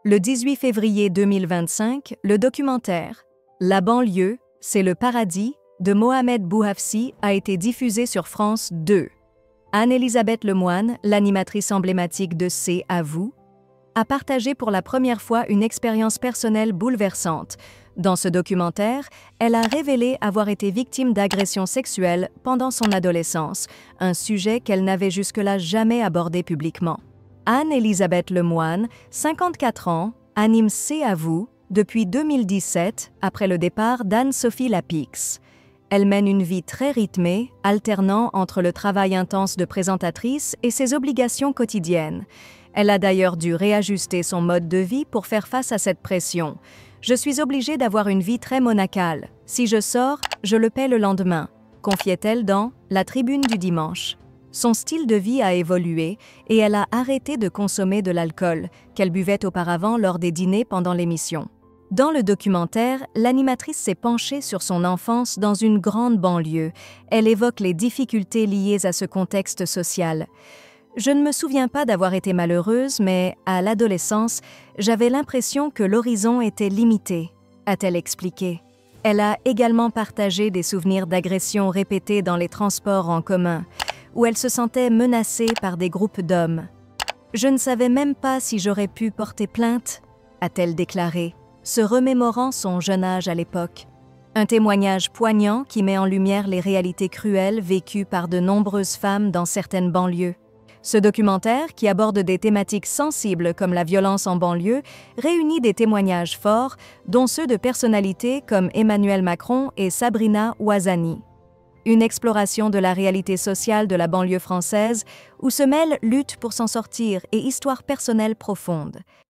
Le 18 février 2025, le documentaire « La banlieue, c'est le paradis » de Mohamed Bouhafsi a été diffusé sur France 2. Anne-Elisabeth Lemoine, l'animatrice emblématique de C'est à vous, a partagé pour la première fois une expérience personnelle bouleversante. Dans ce documentaire, elle a révélé avoir été victime d'agressions sexuelles pendant son adolescence, un sujet qu'elle n'avait jusque-là jamais abordé publiquement. Anne-Elisabeth Lemoine, 54 ans, anime C'est à vous depuis 2017, après le départ d'Anne-Sophie Lapix. Elle mène une vie très rythmée, alternant entre le travail intense de présentatrice et ses obligations quotidiennes. Elle a d'ailleurs dû réajuster son mode de vie pour faire face à cette pression. « Je suis obligée d'avoir une vie très monacale. Si je sors, je le paie le lendemain », confiait-elle dans La Tribune du dimanche. Son style de vie a évolué et elle a arrêté de consommer de l'alcool, qu'elle buvait auparavant lors des dîners pendant l'émission. Dans le documentaire, l'animatrice s'est penchée sur son enfance dans une grande banlieue. Elle évoque les difficultés liées à ce contexte social. « Je ne me souviens pas d'avoir été malheureuse, mais à l'adolescence, j'avais l'impression que l'horizon était limité », a-t-elle expliqué. Elle a également partagé des souvenirs d'agressions répétées dans les transports en commun, où elle se sentait menacée par des groupes d'hommes. « Je ne savais même pas si j'aurais pu porter plainte », a-t-elle déclaré, se remémorant son jeune âge à l'époque. Un témoignage poignant qui met en lumière les réalités cruelles vécues par de nombreuses femmes dans certaines banlieues. Ce documentaire, qui aborde des thématiques sensibles comme la violence en banlieue, réunit des témoignages forts, dont ceux de personnalités comme Emmanuel Macron et Sabrina Ouazani. Une exploration de la réalité sociale de la banlieue française, où se mêlent lutte pour s'en sortir et histoire personnelle profonde.